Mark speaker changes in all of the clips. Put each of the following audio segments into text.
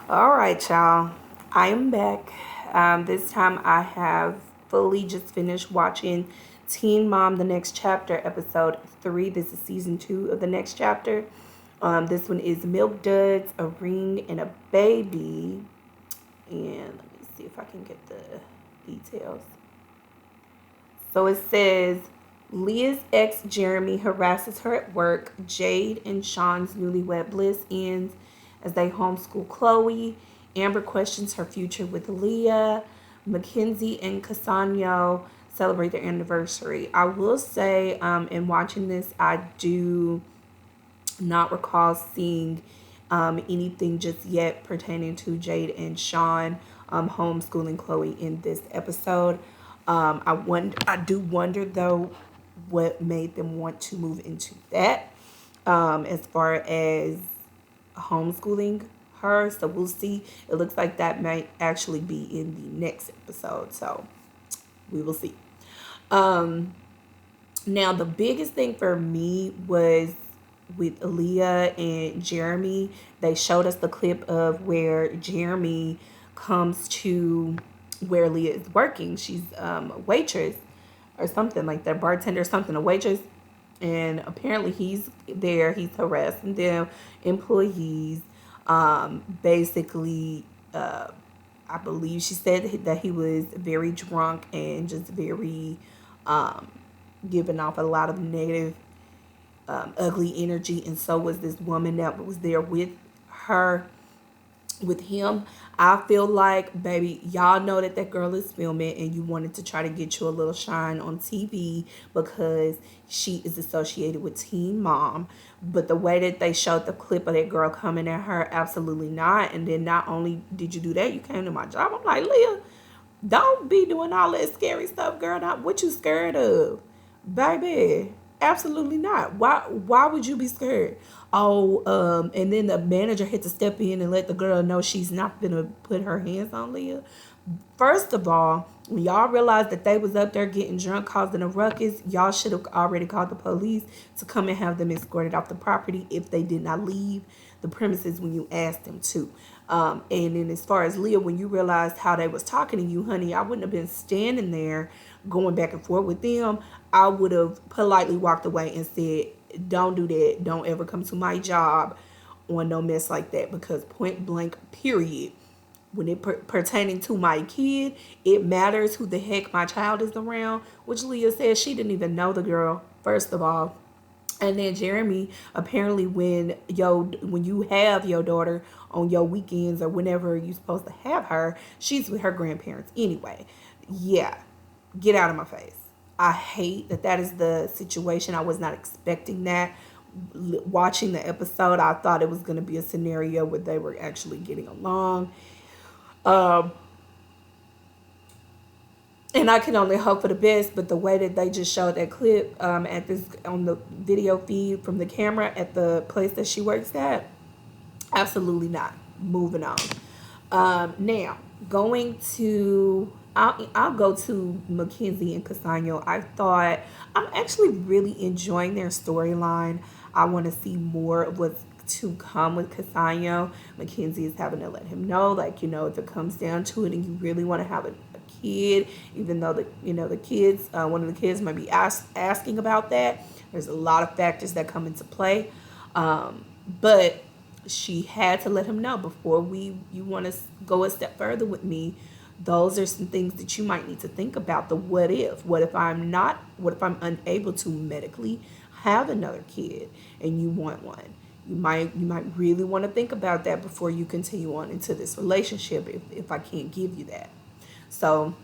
Speaker 1: All right, y'all. I am back. This time I have fully just finished watching Teen Mom, the next chapter, episode 3. This is season 2 of the next chapter. This one is Milk Duds, a ring, and a baby. And let me see if I can get the details. So it says Leah's ex Jeremy harasses her at work. Jade and Sean's newlywed bliss ends as they homeschool Chloe. Amber questions her future with Leah. Mackenzie and Cassano celebrate their anniversary. I will say, in watching this, I do not recall seeing anything just yet pertaining to Jade and Sean homeschooling Chloe in this episode. I do wonder though what made them want to move into that as far as homeschooling her. So we'll see. It looks like that might actually be in the next episode. So we will see. Um, Now the biggest thing for me was with Leah and Jeremy. They showed us the clip of where Jeremy comes to where Leah is working. She's a waitress or something like that, bartender or something, a waitress. And apparently he's there, he's harassing them, employees. Basically, I believe she said that he was very drunk and just very um, giving off a lot of negative, ugly energy. And so was this woman that was there her with him. I feel like, baby, y'all know that that girl is filming and you wanted to try to get you a little shine on TV because she is associated with Teen Mom. But the way that they showed the clip of that girl coming at her, absolutely not. And then not only did you do that, you came to my job. I'm like, Leah, don't be doing all that scary stuff, girl. Not what you scared of, baby. Absolutely not. Why would you be scared? Oh, and then the manager had to step in and let the girl know she's not gonna put her hands on Leah. First of all, when y'all realized that they was up there getting drunk, causing a ruckus, y'all should have already called the police to come and have them escorted off the property if they did not leave the premises when you asked them to. And then as far as Leah, when you realized how they was talking to you, honey, I wouldn't have been standing there going back and forth with them. I would have politely walked away and said, don't do that. Don't ever come to my job on no mess like that, because point blank, period, when it pertaining to my kid, it matters who the heck my child is around, which Leah said she didn't even know the girl, first of all. And then Jeremy, apparently when you have your daughter on your weekends or whenever you're supposed to have her, she's with her grandparents anyway. Yeah, get out of my face. I hate that that is the situation. I was not expecting that. Watching the episode, I thought it was going to be a scenario where they were actually getting along. Um, and I can only hope for the best. But the way that they just showed that clip at this on the video feed from the camera at the place that she works at, absolutely not. Moving on. Now going to. I'll go to Mackenzie and Cassano. I thought I'm actually really enjoying their storyline. I want to see more of what's to come with Cassano. Mackenzie is having to let him know, like, if it comes down to it and you really want to have a kid, even though the kids, one of the kids might be asking about that. There's a lot of factors that come into play, but she had to let him know before you want to go a step further with me. Those are some things that you might need to think about. The what if. What if I'm unable to medically have another kid and you want one? You might really want to think about that before you continue on into this relationship if I can't give you that. So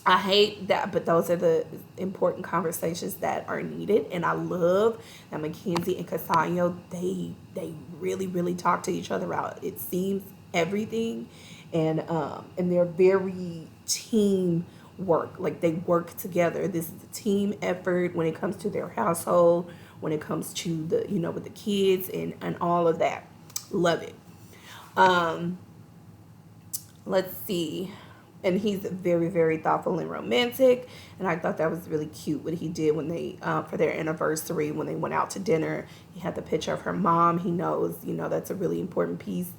Speaker 1: I hate that, but those are the important conversations that are needed. And I love that Mackenzie and Cassano, they really, really talk to each other out. It seems everything, and they're very team work. Like they work together. This is a team effort when it comes to their household, when it comes to the with the kids and all of that. Love it. Um, let's see. And he's very, very thoughtful and romantic. And I thought that was really cute what he did when they, for their anniversary, when they went out to dinner. He had the picture of her mom. He knows, that's a really important piece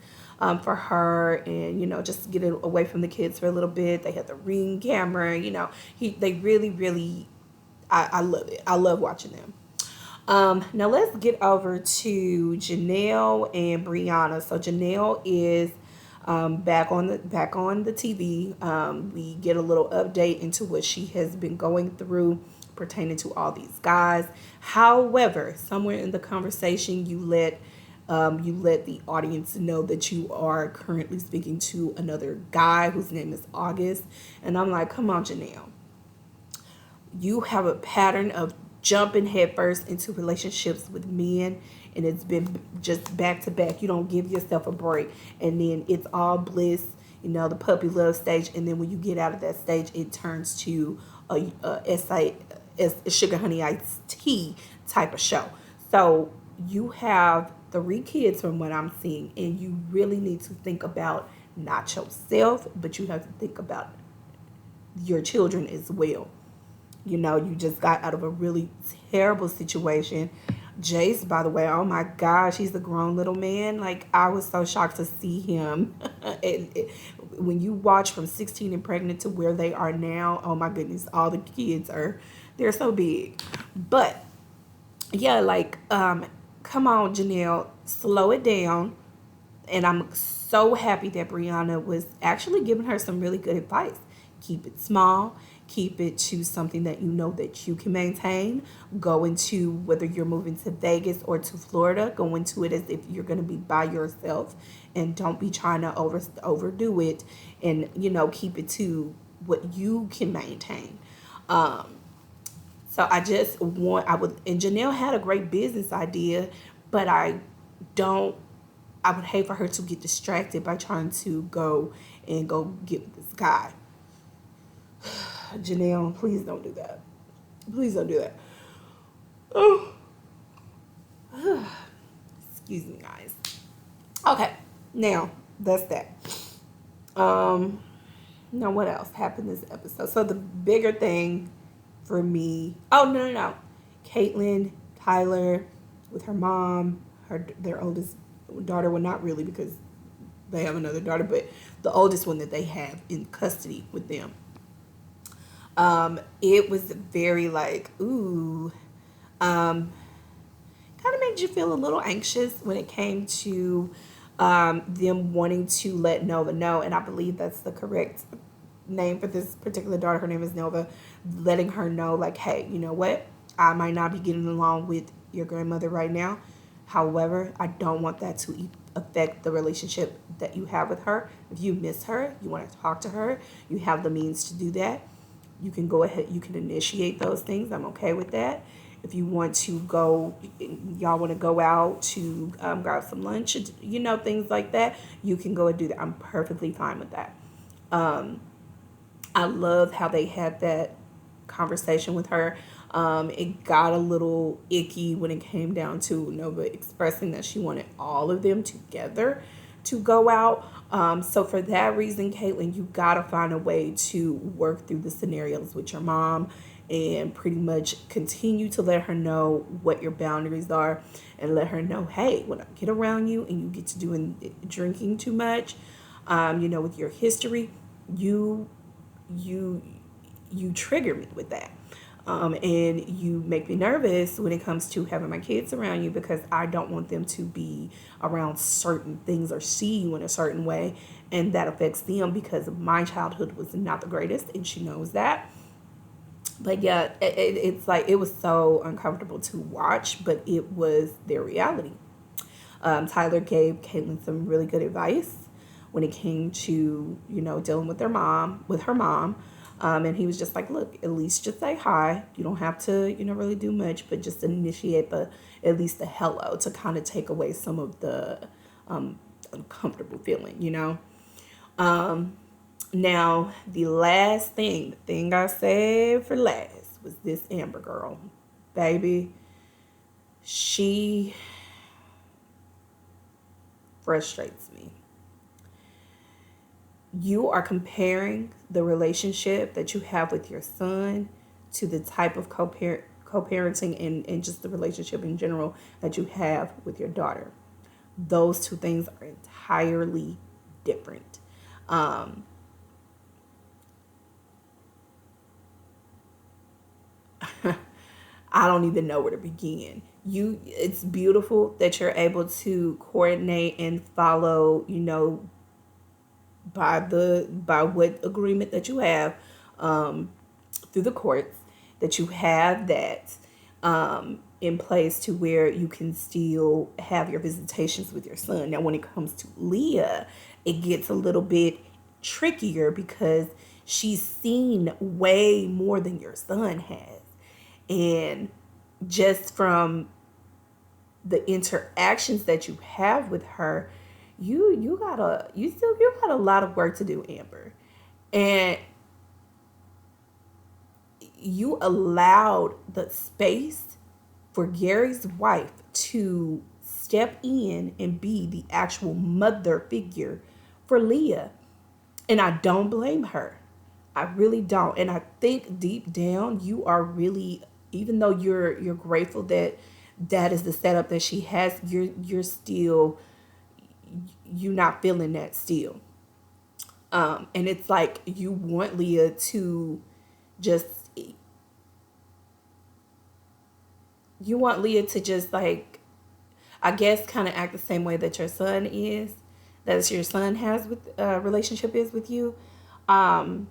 Speaker 1: for her, and just get it away from the kids for a little bit. They had the Ring camera. They really, really, I love it. I love watching them. Now let's get over to Jenelle and Brianna. So Janelle is back on the TV. We get a little update into what she has been going through pertaining to all these guys. However, somewhere in the conversation, you let the audience know that you are currently speaking to another guy whose name is August, and I'm like, come on, Janelle, you have a pattern of jumping headfirst into relationships with men, and it's been just back to back. You don't give yourself a break, and then it's all bliss, the puppy love stage, and then when you get out of that stage, it turns to a sugar honey iced tea type of show. So you have 3 kids from what I'm seeing, and you really need to think about not yourself, but you have to think about your children as well. You just got out of a really terrible situation. Jace, by the way, oh my gosh, he's a grown little man. Like, I was so shocked to see him. When you watch from 16 and pregnant to where they are now, oh my goodness, all the kids they're so big. But yeah, like, come on, Janelle, slow it down. And I'm so happy that Brianna was actually giving her some really good advice. Keep it small, keep it to something that you know that you can maintain. Go into, whether you're moving to Vegas or to Florida, go into it as if you're going to be by yourself, and don't be trying to overdo it, and keep it to what you can maintain. So I would, and Janelle had a great business idea, but don't I would hate for her to get distracted by trying to go get with this guy. Janelle, please don't do that. Please don't do that. Oh, excuse me, guys. Okay, now that's that. Now what else happened this episode? So the bigger thing for me. Oh, no. Caitlin, Tyler, with her mom, their oldest daughter. Well, not really, because they have another daughter, but the oldest one that they have in custody with them. It was very like, ooh, kind of made you feel a little anxious when it came to them wanting to let Nova know, and I believe that's the correct name for this particular daughter. Her name is Nova, letting her know, like, hey, you know what? I might not be getting along with your grandmother right now. However, I don't want that to affect the relationship that you have with her. If you miss her, you want to talk to her, you have the means to do that. You can go ahead, you can initiate those things. I'm okay with that. If you want to go, y'all want to go out to grab some lunch, things like that, you can go and do that. I'm perfectly fine with that. I love how they had that conversation with her. It got a little icky when it came down to Nova expressing that she wanted all of them together to go out. So for that reason, Caitlin, you gotta find a way to work through the scenarios with your mom and pretty much continue to let her know what your boundaries are, and let her know, hey, when I get around you and you get to doing drinking too much, with your history, you trigger me with that. And you make me nervous when it comes to having my kids around you, because I don't want them to be around certain things or see you in a certain way, and that affects them, because my childhood was not the greatest, and she knows that. But yeah, it's like, it was so uncomfortable to watch, but it was their reality. Tyler gave Caitlin some really good advice when it came to dealing with her mom. And he was just like, look, at least just say hi. You don't have to, really do much, but just initiate at least the hello, to kind of take away some of the uncomfortable feeling. Now, the thing I said for last, was this Amber girl. Baby, she frustrates me. You are comparing the relationship that you have with your son to the type of co-parenting and just the relationship in general that you have with your daughter. Those two things are entirely different. Um, I don't even know where to begin. It's beautiful that you're able to coordinate and follow, by what agreement that you have um, through the courts, that you have that in place to where you can still have your visitations with your son. Now, when it comes to Leah, it gets a little bit trickier because she's seen way more than your son has. And just from the interactions that you have with her, you got a lot of work to do, Amber. And you allowed the space for Gary's wife to step in and be the actual mother figure for Leah. And I don't blame her. I really don't. And I think deep down you are really, even though you're grateful that that is the setup that she has, you're still, you're not feeling that still. And it's like you want Leah to just, you want Leah to just like, I guess, kind of act the same way that your son is, that your son has with relationship is with you. Um,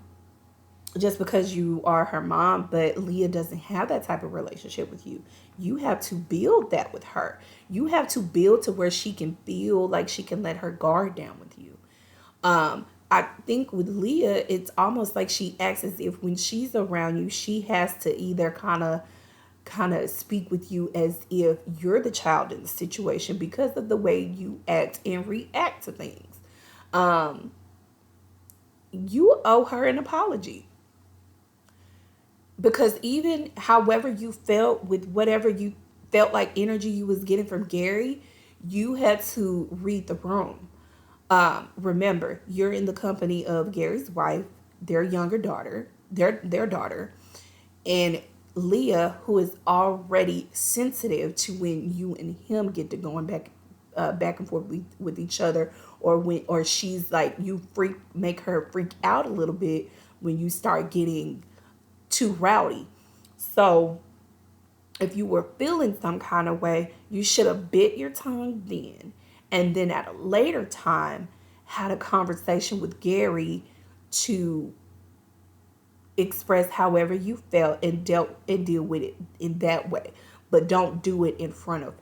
Speaker 1: just because you are her mom, but Leah doesn't have that type of relationship with you. You have to build that with her. You have to build to where she can feel like she can let her guard down with you. I think with Leah, it's almost like she acts as if when she's around you, she has to either kind of speak with you as if you're the child in the situation because of the way you act and react to things. Um, you owe her an apology because even however you felt with whatever you felt like energy you was getting from Gary, you had to read the room. Remember, you're in the company of Gary's wife, their younger daughter, their daughter, and Leah, who is already sensitive to when you and him get to going back and forth with each other, or she's like you make her freak out a little bit when you start getting too rowdy. So if you were feeling some kind of way, you should have bit your tongue then, and then at a later time had a conversation with Gary to express however you felt and deal with it in that way. But don't do it in front of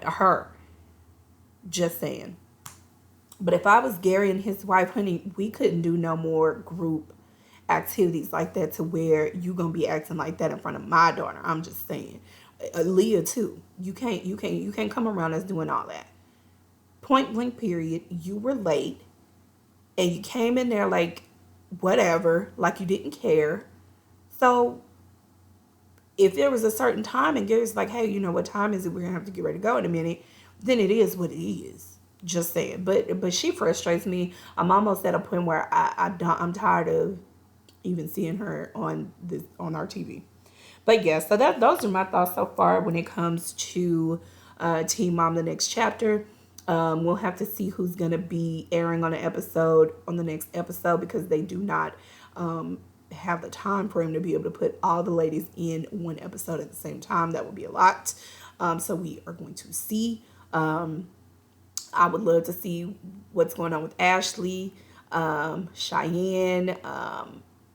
Speaker 1: her. Just saying. But if I was Gary and his wife, honey, we couldn't do no more group activities like that to where you gonna be acting like that in front of my daughter. I'm just saying. Leah too. You can't come around us doing all that. Point blank period. You were late and you came in there like whatever, like you didn't care. So if there was a certain time and Gary's like, hey, you know what time is it? We're gonna have to get ready to go in a minute. Then it is what it is. Just saying. But she frustrates me. I'm almost at a point where I'm tired of even seeing her on our TV. But yeah, so that those are my thoughts so far when it comes to Teen Mom the next chapter. We'll have to see who's gonna be airing on the next episode because they do not have the time frame to be able to put all the ladies in one episode at the same time. That would be a lot. So we are going to see. I would love to see what's going on with Ashley, Cheyenne.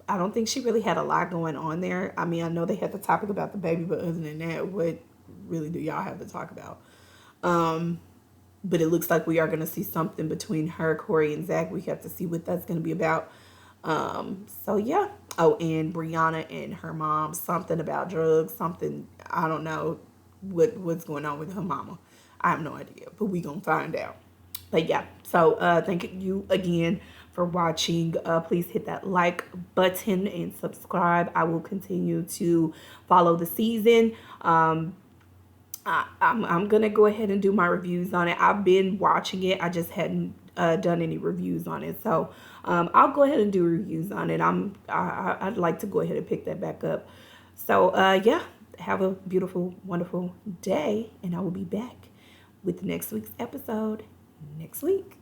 Speaker 1: I don't think she really had a lot going on there. I mean, I know they had the topic about the baby, but other than that, what really do y'all have to talk about? But it looks like we are going to see something between her, Corey, and Zach. We have to see what that's going to be about. So yeah. Oh, and Brianna and her mom, something about drugs, something, I don't know what's going on with her mama. I have no idea, but we gonna find out. But yeah, so thank you again for watching. Please hit that like button and subscribe. I will continue to follow the season. I'm gonna go ahead and do my reviews on it. I've been watching it. I just hadn't done any reviews on it, so I'll go ahead and do reviews on it. I'd like to go ahead and pick that back up. So yeah, have a beautiful, wonderful day, and I will be back with next week's episode next week.